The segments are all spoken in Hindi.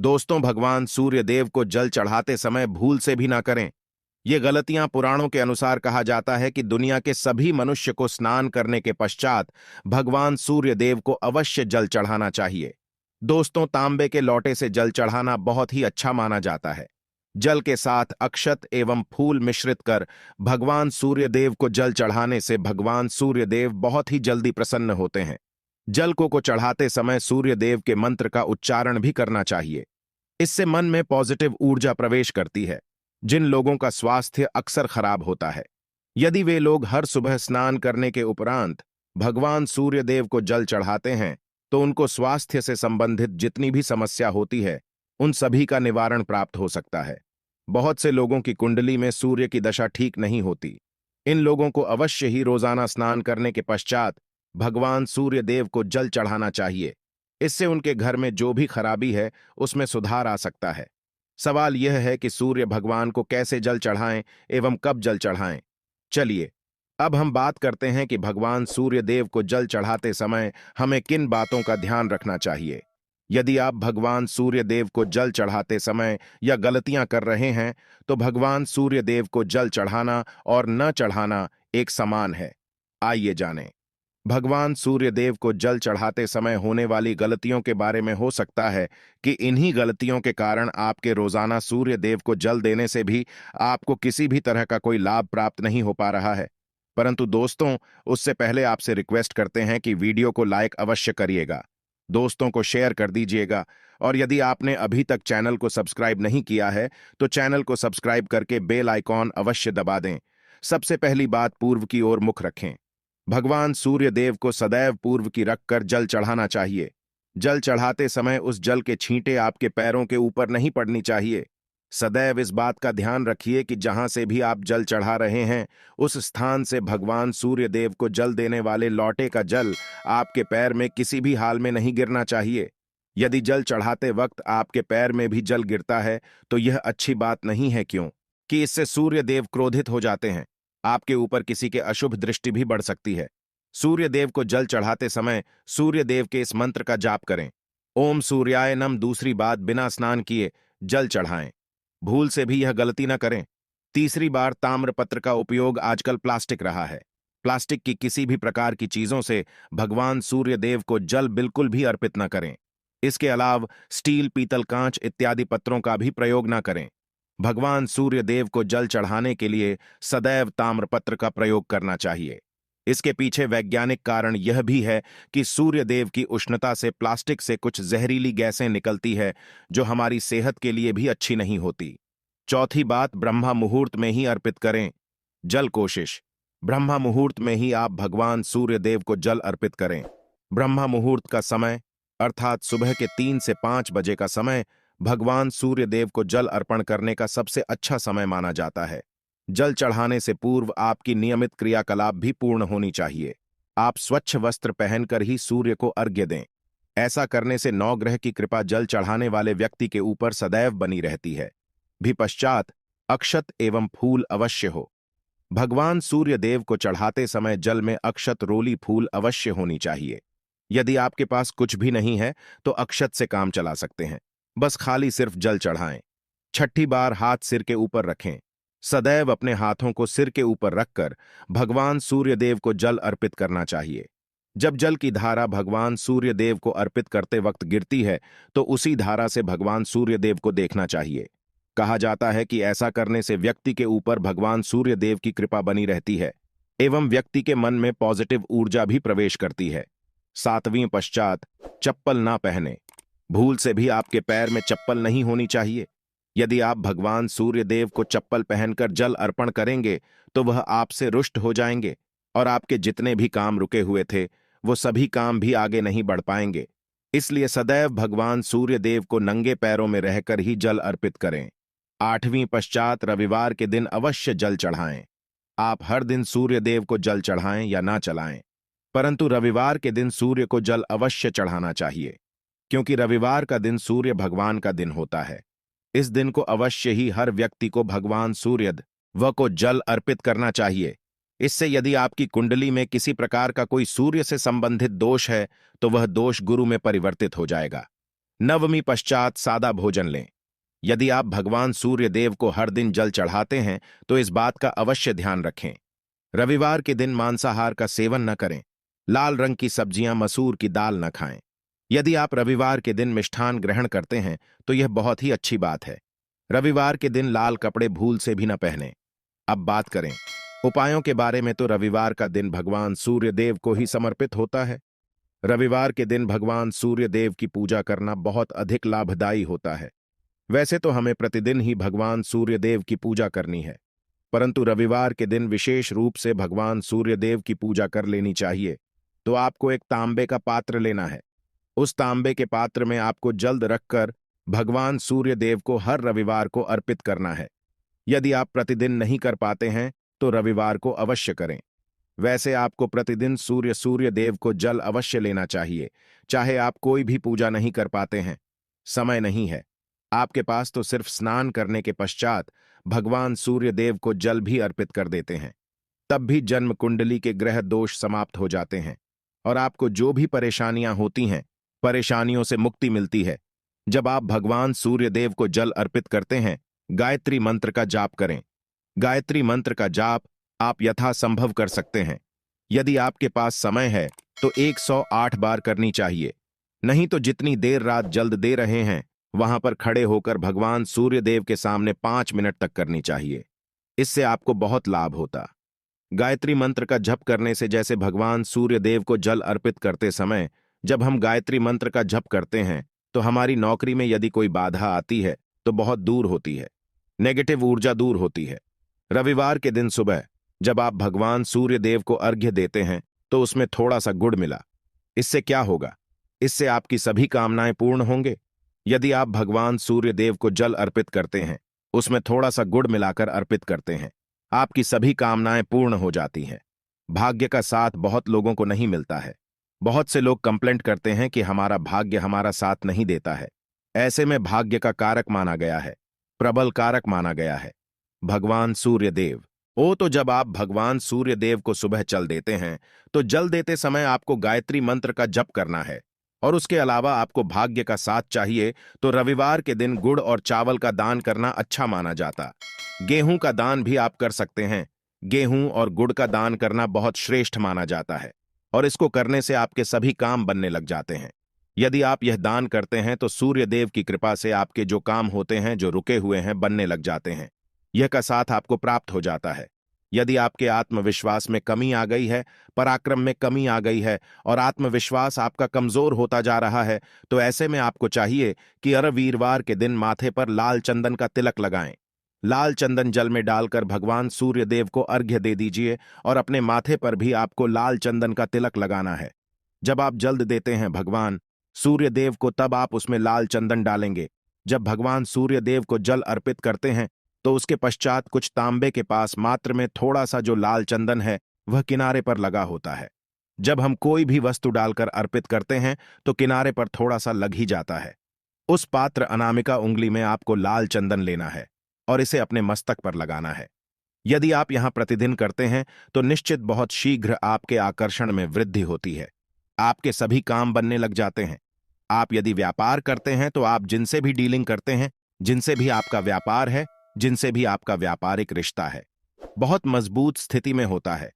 दोस्तों, भगवान सूर्य देव को जल चढ़ाते समय भूल से भी ना करें। ये गलतियां पुराणों के अनुसार कहा जाता है कि दुनिया के सभी मनुष्य को स्नान करने के पश्चात भगवान सूर्य देव को अवश्य जल चढ़ाना चाहिए। दोस्तों, तांबे के लोटे से जल चढ़ाना बहुत ही अच्छा माना जाता है। जल के साथ अक्षत एवं फूल मिश्रित कर भगवान सूर्य देव को जल चढ़ाने से भगवान सूर्य देव बहुत ही जल्दी प्रसन्न होते हैं। जल को चढ़ाते समय सूर्य देव के मंत्र का उच्चारण भी करना चाहिए। इससे मन में पॉजिटिव ऊर्जा प्रवेश करती है। जिन लोगों का स्वास्थ्य अक्सर खराब होता है, यदि वे लोग हर सुबह स्नान करने के उपरांत भगवान सूर्य देव को जल चढ़ाते हैं तो उनको स्वास्थ्य से संबंधित जितनी भी समस्या होती है उन सभी का निवारण प्राप्त हो सकता है। बहुत से लोगों की कुंडली में सूर्य की दशा ठीक नहीं होती। इन लोगों को अवश्य ही रोजाना स्नान करने के पश्चात भगवान सूर्य देव को जल चढ़ाना चाहिए। इससे उनके घर में जो भी खराबी है उसमें सुधार आ सकता है। सवाल यह है कि सूर्य भगवान को कैसे जल चढ़ाएं एवं कब जल चढ़ाएं। चलिए, अब हम बात करते हैं कि भगवान सूर्य देव को जल चढ़ाते समय हमें किन बातों का ध्यान रखना चाहिए। यदि आप भगवान सूर्य देव को जल चढ़ाते समय या गलतियां कर रहे हैं तो भगवान सूर्य देव को जल चढ़ाना और न चढ़ाना एक समान है। आइए जानें। भगवान सूर्य देव को जल चढ़ाते समय होने वाली गलतियों के बारे में। हो सकता है कि इन्हीं गलतियों के कारण आपके रोजाना सूर्य देव को जल देने से भी आपको किसी भी तरह का कोई लाभ प्राप्त नहीं हो पा रहा है। परंतु दोस्तों, उससे पहले आपसे रिक्वेस्ट करते हैं कि वीडियो को लाइक अवश्य करिएगा, दोस्तों को शेयर कर दीजिएगा, और यदि आपने अभी तक चैनल को सब्सक्राइब नहीं किया है तो चैनल को सब्सक्राइब करके बेल आइकॉन अवश्य दबा दें। सबसे पहली बात, पूर्व की ओर मुख रखें। भगवान सूर्य देव को सदैव पूर्व की रखकर जल चढ़ाना चाहिए। जल चढ़ाते समय उस जल के छींटे आपके पैरों के ऊपर नहीं पड़नी चाहिए। सदैव इस बात का ध्यान रखिए कि जहां से भी आप जल चढ़ा रहे हैं उस स्थान से भगवान सूर्य देव को जल देने वाले लोटे का जल आपके पैर में किसी भी हाल में नहीं गिरना चाहिए। यदि जल चढ़ाते वक्त आपके पैर में भी जल गिरता है तो यह अच्छी बात नहीं है, क्यों कि इससे सूर्य देव क्रोधित हो जाते हैं। आपके ऊपर किसी के अशुभ दृष्टि भी बढ़ सकती है। सूर्य देव को जल चढ़ाते समय सूर्य देव के इस मंत्र का जाप करें, ओम सूर्याय नम। दूसरी बात, बिना स्नान किए जल चढ़ाएं। भूल से भी यह गलती न करें। तीसरी बार, ताम्रपत्र का उपयोग आजकल प्लास्टिक रहा है। प्लास्टिक की किसी भी प्रकार की चीजों से भगवान सूर्य देव को जल बिल्कुल भी अर्पित न करें। इसके अलावा स्टील, पीतल, कांच इत्यादि पत्रों का भी प्रयोग न करें। भगवान सूर्य देव को जल चढ़ाने के लिए सदैव ताम्रपत्र का प्रयोग करना चाहिए। इसके पीछे वैज्ञानिक कारण यह भी है कि सूर्य देव की उष्णता से प्लास्टिक से कुछ जहरीली गैसें निकलती है जो हमारी सेहत के लिए भी अच्छी नहीं होती। चौथी बात, ब्रह्मा मुहूर्त में ही अर्पित करें जल। कोशिश ब्रह्मा मुहूर्त में ही आप भगवान सूर्य देव को जल अर्पित करें। ब्रह्मा मुहूर्त का समय अर्थात सुबह के 3 से 5 बजे का समय भगवान सूर्य देव को जल अर्पण करने का सबसे अच्छा समय माना जाता है। जल चढ़ाने से पूर्व आपकी नियमित क्रियाकलाप भी पूर्ण होनी चाहिए। आप स्वच्छ वस्त्र पहनकर ही सूर्य को अर्घ्य दें। ऐसा करने से नवग्रह की कृपा जल चढ़ाने वाले व्यक्ति के ऊपर सदैव बनी रहती है। भी पश्चात अक्षत एवं फूल अवश्य हो। भगवान सूर्य देव को चढ़ाते समय जल में अक्षत, रोली, फूल अवश्य होनी चाहिए। यदि आपके पास कुछ भी नहीं है तो अक्षत से काम चला सकते हैं। बस खाली सिर्फ जल चढ़ाएं। छठी बार, हाथ सिर के ऊपर रखें। सदैव अपने हाथों को सिर के ऊपर रखकर भगवान सूर्य देव को जल अर्पित करना चाहिए। जब जल की धारा भगवान सूर्य देव को अर्पित करते वक्त गिरती है तो उसी धारा से भगवान सूर्य देव को देखना चाहिए। कहा जाता है कि ऐसा करने से व्यक्ति के ऊपर भगवान सूर्य देव की कृपा बनी रहती है एवं व्यक्ति के मन में पॉजिटिव ऊर्जा भी प्रवेश करती है। 7वीं पश्चात, चप्पल ना पहने। भूल से भी आपके पैर में चप्पल नहीं होनी चाहिए। यदि आप भगवान सूर्य देव को चप्पल पहनकर जल अर्पण करेंगे तो वह आपसे रुष्ट हो जाएंगे और आपके जितने भी काम रुके हुए थे वो सभी काम भी आगे नहीं बढ़ पाएंगे। इसलिए सदैव भगवान सूर्य देव को नंगे पैरों में रहकर ही जल अर्पित करें। 8वीं पश्चात, रविवार के दिन अवश्य जल चढ़ाएं। आप हर दिन सूर्य देव को जल चढ़ाएं या ना चढ़ाएं, परंतु रविवार के दिन सूर्य को जल अवश्य चढ़ाना चाहिए, क्योंकि रविवार का दिन सूर्य भगवान का दिन होता है। इस दिन को अवश्य ही हर व्यक्ति को भगवान सूर्य देव को जल अर्पित करना चाहिए। इससे यदि आपकी कुंडली में किसी प्रकार का कोई सूर्य से संबंधित दोष है तो वह दोष गुरु में परिवर्तित हो जाएगा। नवमी पश्चात सादा भोजन लें। यदि आप भगवान सूर्य देव को हर दिन जल चढ़ाते हैं तो इस बात का अवश्य ध्यान रखें। रविवार के दिन मांसाहार का सेवन न करें। लाल रंग की सब्जियां, मसूर की दाल न खाएं। यदि आप रविवार के दिन मिष्ठान ग्रहण करते हैं तो यह बहुत ही अच्छी बात है। रविवार के दिन लाल कपड़े भूल से भी न पहनें। अब बात करें उपायों के बारे में, तो रविवार का दिन भगवान सूर्य देव को ही समर्पित होता है। रविवार के दिन भगवान सूर्य देव की पूजा करना बहुत अधिक लाभदायी होता है। वैसे तो हमें प्रतिदिन ही भगवान सूर्य देव की पूजा करनी है, परंतु रविवार के दिन विशेष रूप से भगवान सूर्य देव की पूजा कर लेनी चाहिए। तो आपको एक तांबे का पात्र लेना है। उस तांबे के पात्र में आपको जल्द रखकर भगवान सूर्य देव को हर रविवार को अर्पित करना है। यदि आप प्रतिदिन नहीं कर पाते हैं तो रविवार को अवश्य करें। वैसे आपको प्रतिदिन सूर्य देव को जल अवश्य लेना चाहिए, चाहे आप कोई भी पूजा नहीं कर पाते हैं, समय नहीं है आपके पास, तो सिर्फ स्नान करने के पश्चात भगवान सूर्य देव को जल भी अर्पित कर देते हैं। तब भी जन्म कुंडली के ग्रह दोष समाप्त हो जाते हैं और आपको जो भी परेशानियां होती हैं, परेशानियों से मुक्ति मिलती है। जब आप भगवान सूर्य देव को जल अर्पित करते हैं, गायत्री मंत्र का जाप करें। गायत्री मंत्र का जाप आप यथासंभव कर सकते हैं। यदि आपके पास समय है तो 108 बार करनी चाहिए, नहीं तो जितनी देर रात जल्द दे रहे हैं वहां पर खड़े होकर भगवान सूर्य देव के सामने 5 मिनट तक करनी चाहिए। इससे आपको बहुत लाभ होता। गायत्री मंत्र का जप करने से, जैसे भगवान सूर्य देव को जल अर्पित करते समय जब हम गायत्री मंत्र का जप करते हैं तो हमारी नौकरी में यदि कोई बाधा आती है तो बहुत दूर होती है, नेगेटिव ऊर्जा दूर होती है। रविवार के दिन सुबह जब आप भगवान सूर्य देव को अर्घ्य देते हैं तो उसमें थोड़ा सा गुड़ मिला। इससे क्या होगा? इससे आपकी सभी कामनाएं पूर्ण होंगे। यदि आप भगवान सूर्य देव को जल अर्पित करते हैं, उसमें थोड़ा सा गुड़ मिलाकर अर्पित करते हैं, आपकी सभी कामनाएं पूर्ण हो जाती हैं। भाग्य का साथ बहुत लोगों को नहीं मिलता है। बहुत से लोग कंप्लेंट करते हैं कि हमारा भाग्य हमारा साथ नहीं देता है। ऐसे में भाग्य का कारक माना गया है, प्रबल कारक माना गया है भगवान सूर्य देव। तो जब आप भगवान सूर्य देव को सुबह जल देते हैं तो जल देते समय आपको गायत्री मंत्र का जप करना है, और उसके अलावा आपको भाग्य का साथ चाहिए तो रविवार के दिन गुड़ और चावल का दान करना अच्छा माना जाता। गेहूं का दान भी आप कर सकते हैं। गेहूं और गुड़ का दान करना बहुत श्रेष्ठ माना जाता है और इसको करने से आपके सभी काम बनने लग जाते हैं। यदि आप यह दान करते हैं तो सूर्य देव की कृपा से आपके जो काम होते हैं, जो रुके हुए हैं, बनने लग जाते हैं। यह का साथ आपको प्राप्त हो जाता है। यदि आपके आत्मविश्वास में कमी आ गई है, पराक्रम में कमी आ गई है और आत्मविश्वास आपका कमजोर होता जा रहा है, तो ऐसे में आपको चाहिए कि हर वीरवार के दिन माथे पर लाल चंदन का तिलक लगाएं। लाल चंदन जल में डालकर भगवान सूर्य देव को अर्घ्य दे दीजिए और अपने माथे पर भी आपको लाल चंदन का तिलक लगाना है। जब आप जल्द देते हैं भगवान सूर्य देव को, तब आप उसमें लाल चंदन डालेंगे। जब भगवान सूर्य देव को जल अर्पित करते हैं तो उसके पश्चात कुछ तांबे के पास मात्र में थोड़ा सा जो लाल चंदन है वह किनारे पर लगा होता है। जब हम कोई भी वस्तु डालकर अर्पित करते हैं तो किनारे पर थोड़ा सा लग ही जाता है। उस पात्र अनामिका उंगली में आपको लाल चंदन लेना है और इसे अपने मस्तक पर लगाना है। यदि आप यहां प्रतिदिन करते हैं तो निश्चित बहुत शीघ्र आपके आकर्षण में वृद्धि होती है। आपके सभी काम बनने लग जाते हैं। आप यदि व्यापार करते हैं तो आप जिनसे भी डीलिंग करते हैं, जिनसे भी आपका व्यापार है, जिनसे भी आपका व्यापारिक रिश्ता है, बहुत मजबूत स्थिति में होता है।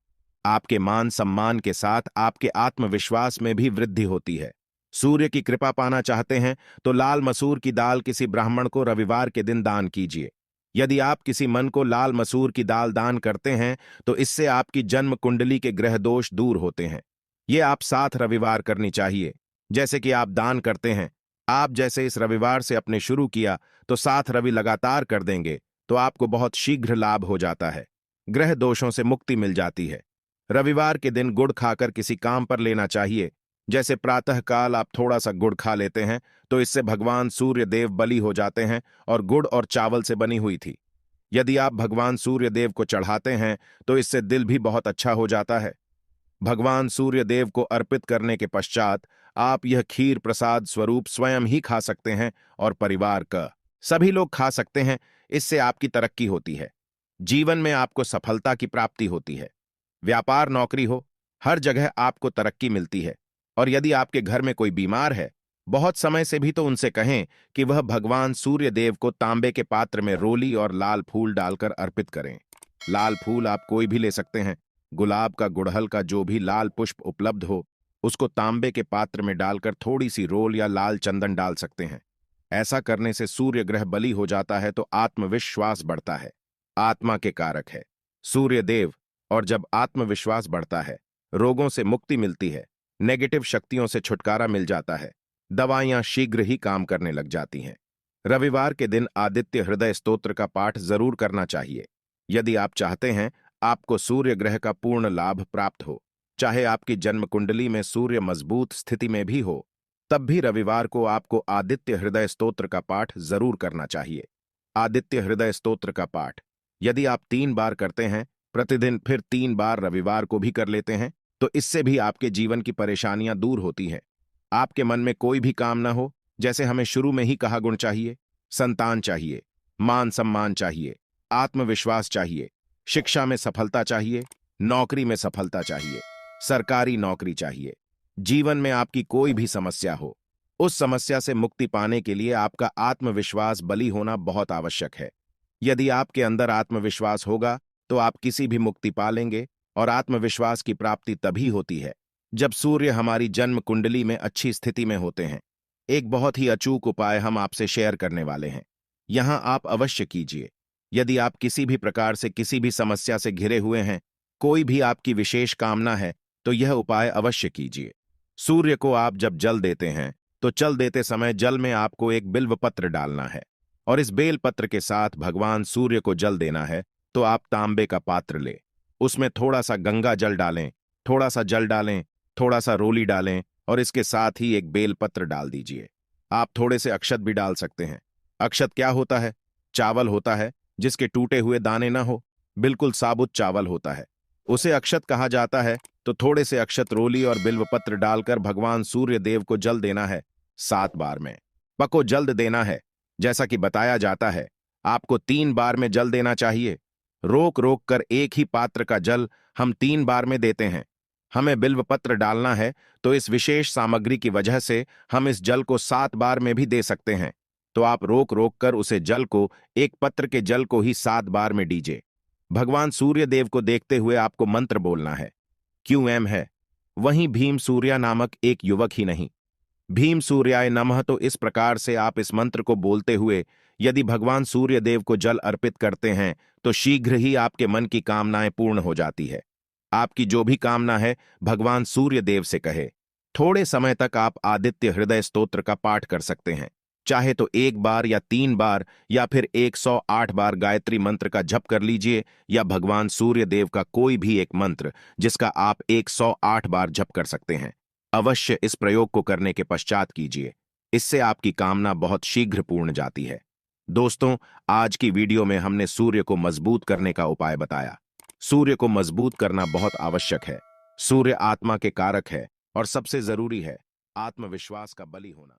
आपके मान सम्मान के साथ आपके आत्मविश्वास में भी वृद्धि होती है। सूर्य की कृपा पाना चाहते हैं तो लाल मसूर की दाल किसी ब्राह्मण को रविवार के दिन दान कीजिए। यदि आप किसी मन को लाल मसूर की दाल दान करते हैं तो इससे आपकी जन्म कुंडली के ग्रह दोष दूर होते हैं। ये आप 7 रविवार करनी चाहिए। जैसे कि आप दान करते हैं, आप जैसे इस रविवार से अपने शुरू किया तो 7 रवि लगातार कर देंगे तो आपको बहुत शीघ्र लाभ हो जाता है। ग्रह दोषों से मुक्ति मिल जाती है। रविवार के दिन गुड़ खाकर किसी काम पर लेना चाहिए। जैसे प्रातःकाल आप थोड़ा सा गुड़ खा लेते हैं तो इससे भगवान सूर्य देव बलि हो जाते हैं और गुड़ और चावल से बनी हुई थी। यदि आप भगवान सूर्य देव को चढ़ाते हैं तो इससे दिल भी बहुत अच्छा हो जाता है। भगवान सूर्य देव को अर्पित करने के पश्चात आप यह खीर प्रसाद स्वरूप स्वयं ही खा सकते हैं और परिवार का सभी लोग खा सकते हैं। इससे आपकी तरक्की होती है। जीवन में आपको सफलता की प्राप्ति होती है। व्यापार नौकरी हो, हर जगह आपको तरक्की मिलती है। और यदि आपके घर में कोई बीमार है बहुत समय से भी तो उनसे कहें कि वह भगवान सूर्य देव को तांबे के पात्र में रोली और लाल फूल डालकर अर्पित करें। लाल फूल आप कोई भी ले सकते हैं। गुलाब का, गुड़हल का, जो भी लाल पुष्प उपलब्ध हो, उसको तांबे के पात्र में डालकर थोड़ी सी रोल या लाल चंदन डाल सकते हैं। ऐसा करने से सूर्य ग्रह बली हो जाता है तो आत्मविश्वास बढ़ता है। आत्मा के कारक है सूर्य देव, और जब आत्मविश्वास बढ़ता है, रोगों से मुक्ति मिलती है, नेगेटिव शक्तियों से छुटकारा मिल जाता है, दवाइयां शीघ्र ही काम करने लग जाती हैं। रविवार के दिन आदित्य हृदय स्तोत्र का पाठ जरूर करना चाहिए। यदि आप चाहते हैं आपको सूर्य ग्रह का पूर्ण लाभ प्राप्त हो, चाहे आपकी जन्म कुंडली में सूर्य मजबूत स्थिति में भी हो, तब भी रविवार को आपको आदित्य हृदय स्तोत्र का पाठ जरूर करना चाहिए। आदित्य हृदय स्तोत्र का पाठ यदि आप 3 बार करते हैं प्रतिदिन, फिर 3 बार रविवार को भी कर लेते हैं, तो इससे भी आपके जीवन की परेशानियां दूर होती हैं। आपके मन में कोई भी काम ना हो, जैसे हमें शुरू में ही कहा, गुण चाहिए, संतान चाहिए, मान सम्मान चाहिए, आत्मविश्वास चाहिए, शिक्षा में सफलता चाहिए, नौकरी में सफलता चाहिए, सरकारी नौकरी चाहिए, जीवन में आपकी कोई भी समस्या हो, उस समस्या से मुक्ति पाने के लिए आपका आत्मविश्वास बली होना बहुत आवश्यक है। यदि आपके अंदर आत्मविश्वास होगा तो आप किसी भी मुक्ति पालेंगे, और आत्मविश्वास की प्राप्ति तभी होती है जब सूर्य हमारी जन्म कुंडली में अच्छी स्थिति में होते हैं। एक बहुत ही अचूक उपाय हम आपसे शेयर करने वाले हैं, यहां आप अवश्य कीजिए। यदि आप किसी भी प्रकार से किसी भी समस्या से घिरे हुए हैं, कोई भी आपकी विशेष कामना है, तो यह उपाय अवश्य कीजिए। सूर्य को आप जब जल देते हैं तो जल देते समय जल में आपको एक बिल्व पत्र डालना है, और इस बेल पत्र के साथ भगवान सूर्य को जल देना है। तो आप तांबे का पात्र ले, उसमें थोड़ा सा गंगा जल डालें, थोड़ा सा जल डालें, थोड़ा सा रोली डालें, और इसके साथ ही एक बेल पत्र डाल दीजिए। आप थोड़े से अक्षत भी डाल सकते हैं। अक्षत क्या होता है? चावल होता है जिसके टूटे हुए दाने ना हो, बिल्कुल साबुत चावल होता है, उसे अक्षत कहा जाता है। तो थोड़े से अक्षत, रोली और बिल्वपत्र डालकर भगवान सूर्य देव को जल देना है 7 बार में। पको जल्द देना है, जैसा कि बताया जाता है आपको 3 बार में जल देना चाहिए। रोक रोक कर एक ही पात्र का जल हम 3 बार में देते हैं। हमें बिल्वपत्र डालना है, तो इस विशेष सामग्री की वजह से हम इस जल को 7 बार में भी दे सकते हैं। तो आप रोक रोक कर उसे जल को, एक पत्र के जल को ही 7 बार में दीजिए। भगवान सूर्य देव को देखते हुए आपको मंत्र बोलना है। QM है, वहीं भीम सूर्या नामक एक युवक ही नहीं। भीम सूर्याय नमः। तो इस प्रकार से आप इस मंत्र को बोलते हुए यदि भगवान सूर्य देव को जल अर्पित करते हैं, तो शीघ्र ही आपके मन की कामनाएं पूर्ण हो जाती है। आपकी जो भी कामना है भगवान सूर्य देव से कहे। थोड़े समय तक आप आदित्य हृदय स्तोत्र का पाठ कर सकते हैं, चाहे तो 1 बार या 3 बार या फिर 108 बार गायत्री मंत्र का जप कर लीजिए, या भगवान सूर्य देव का कोई भी एक मंत्र जिसका आप 108 बार जप कर सकते हैं। अवश्य इस प्रयोग को करने के पश्चात कीजिए, इससे आपकी कामना बहुत शीघ्र पूर्ण जाती है। दोस्तों, आज की वीडियो में हमने सूर्य को मजबूत करने का उपाय बताया। सूर्य को मजबूत करना बहुत आवश्यक है। सूर्य आत्मा के कारक है, और सबसे जरूरी है आत्मविश्वास का बली होना।